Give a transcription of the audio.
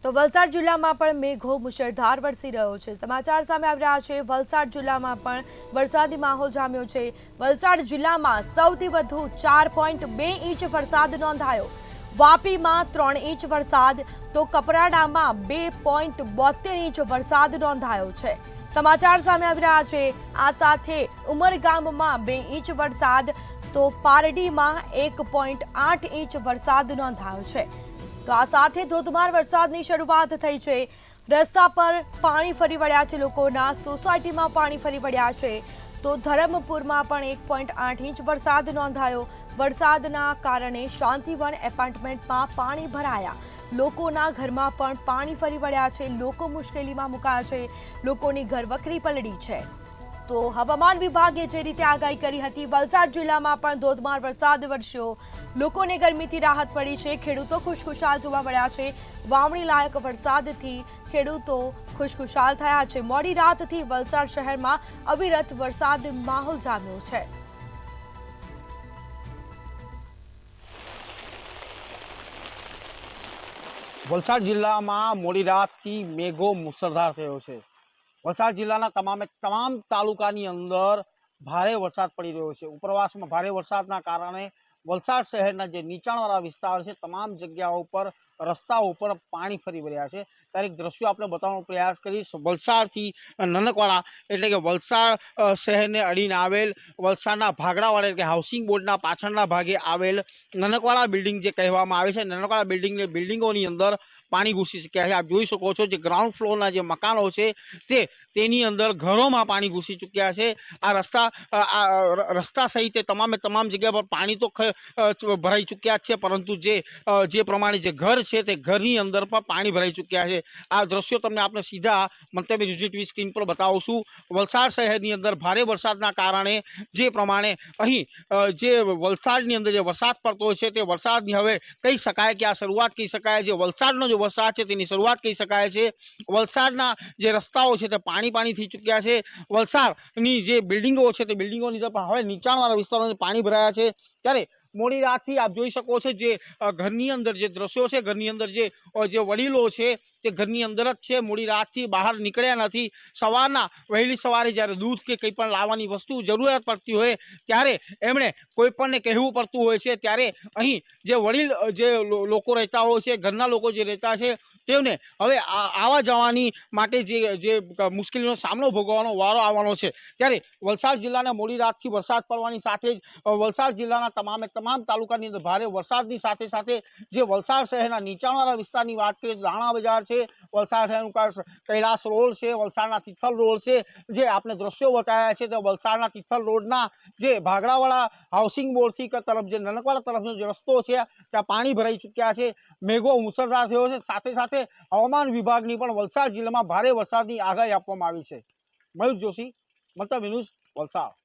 તો વલસાડ જિલ્લામાં પણ મેઘો મુશળધાર વરસી રહ્યો છે। સમાચાર સામે આવી રહ્યા છે। વલસાડ જિલ્લામાં પણ વરસાદી માહોલ જામ્યો છે। વલસાડ જિલ્લામાં સૌથી વધુ 4.2 ઇંચ વરસાદ નોંધાયો। વાપીમાં 3 ઇંચ વરસાદ તો કપરાડામાં 2.72 ઇંચ વરસાદ નોંધાયો છે। સમાચાર સામે આવી રહ્યા છે। આ સાથે ઉમરગામમાં 2 ઇંચ વરસાદ તો પારડીમાં 1.8 ઇંચ વરસાદ નોંધાયો છે। તો આ સાથે ધોધમાર વરસાદની શરૂઆત થઈ છે। રસ્તા પર પાણી ફરી વળ્યા છે। લોકોના સોસાયટીમાં પાણી ફરી વળ્યા છે। તો ધરમપુરમાં પણ 1.8 ઇંચ વરસાદ નોંધાયો। વરસાદના કારણે શાંતિવન એપાર્ટમેન્ટમાં પાણી ભરાયા। લોકોના ઘરમાં પણ પાણી ફરી વળ્યા છે। લોકો મુશ્કેલીમાં મુકાયા છે। લોકોની ઘરવખરી પલળી છે। તો હવામાન વિભાગે જે રીતે આગાહી કરી હતી, વલસાડ જિલ્લામાં પણ ધોધમાર વરસાદ વરસ્યો। લોકોને ગરમીથી રાહત પડી છે। ખેડૂતો ખુશખુશાલ જોવા મળ્યા છે। વાવણી લાયક વરસાદથી ખેડૂતો ખુશખુશાલ થયા છે। મોડી રાતથી વલસાડ શહેરમાં અવિરત વરસાદ માહોલ જામ્યો છે। વલસાડ જિલ્લામાં મોડી રાતથી મેઘો મુશળધાર થયો છે। વલસાડ જિલ્લાના તમામ તાલુકાની અંદર ભારે વરસાદ પડી રહ્યો છે। ઉપરવાસમાં ભારે વરસાદના કારણે વલસાડ શહેરના જે નીચાણવાળા વિસ્તાર છે, તમામ જગ્યાઓ પર રસ્તાઓ ઉપર પાણી ફરી વળ્યા છે। ત્યારે એક દ્રશ્યો આપણે બતાવવાનો પ્રયાસ કરીશ। વલસાડથી નનકવાડા એટલે કે વલસાડ શહેરને અડીને આવેલ વલસાડના ભાગડાવાડા એટલે કે હાઉસિંગ બોર્ડના પાછળના ભાગે આવેલ નનકવાડા બિલ્ડિંગ જે કહેવામાં આવે છે, નનકવાડા બિલ્ડિંગોની અંદર પાણી ઘૂસી ચૂક્યા છે। આપ જોઈ શકો છો, જે ગ્રાઉન્ડ ફ્લોરના જે મકાનો છે તેની અંદર ઘરોમાં પાણી ઘૂસી ચૂક્યા છે। આ રસ્તા સહિત તમામ જગ્યા પર પાણી તો ભરાઈ ચૂક્યા છે, પરંતુ જે પ્રમાણે જે ઘર છે તે ઘરની અંદર પણ પાણી ભરાઈ ચૂક્યા છે। આ દ્રશ્યો તમને આપણે સીધા મંતવ્ય ન્યૂઝ ટીવી સ્ક્રીન પર બતાવશું। વલસાડ શહેરની અંદર ભારે વરસાદના કારણે જે પ્રમાણે અહીં જે વલસાડની અંદર જે વરસાદ પડતો છે, તે વરસાદની હવે કહી શકાય કે આ શરૂઆત કહી શકાય। જે વલસાડનો જે વરસાદ છે તેની શરૂઆત કહી શકાય છે। વલસાડના જે રસ્તાઓ છે તે પાણી થઈ ચૂક્યા છે। વલસાડની જે બિલ્ડિંગો છે તે બિલ્ડિંગોની અંદર હવે નીચાણવાળા વિસ્તારોમાં પાણી ભરાયા છે। ત્યારે મોડી રાતથી આપ જોઈ શકો છો, જે ઘરની અંદર જે દ્રશ્યો છે, ઘરની અંદર જે વડીલો છે તે ઘરની અંદર જ છે। મોડી રાતથી બહાર નીકળ્યા નથી। સવારના વહેલી સવારે જ્યારે દૂધ કે કંઈ પણ લાવવાની વસ્તુ જરૂરિયાત પડતી હોય ત્યારે એમણે કોઈ પણને કહેવું પડતું હોય છે। ત્યારે અહીં જે વડીલ જે લોકો રહેતા હોય છે, ઘરના લોકો જે રહેતા છે, તેમને હવે આવા જવાની માટે જે મુશ્કેલીનો સામનો ભોગવવાનો વારો આવવાનો છે। ત્યારે વલસાડ જિલ્લાના મોડી રાતથી વરસાદ પડવાની સાથે જ વલસાડ જિલ્લાના તમામ તાલુકાની અંદર ભારે વરસાદની સાથે સાથે જે વલસાડ શહેરના નીચાણવાળા વિસ્તારની વાત કરીએ તો દાણા બજાર છે, વલસાડ શહેરનું કૈલાસ રોડ છે, વલસાડના તિથલ રોડ છે, જે આપણે દ્રશ્યો બતાવ્યા છે, તો વલસાડના તિથલ રોડના જે ભાગડાવાળા હાઉસિંગ બોર્ડથી તરફ જે નનકવાડા તરફનો જે રસ્તો છે ત્યાં પાણી ભરાઈ ચૂક્યા છે। મેઘો મુશળધાર થયો છે। સાથે સાથે હવામાન વિભાગની પણ વલસાડ જિલ્લામાં ભારે વરસાદની આગાહી આપવામાં આવી છે। મયુર જોશી, મંતવ્ય ન્યૂઝ, વલસાડ।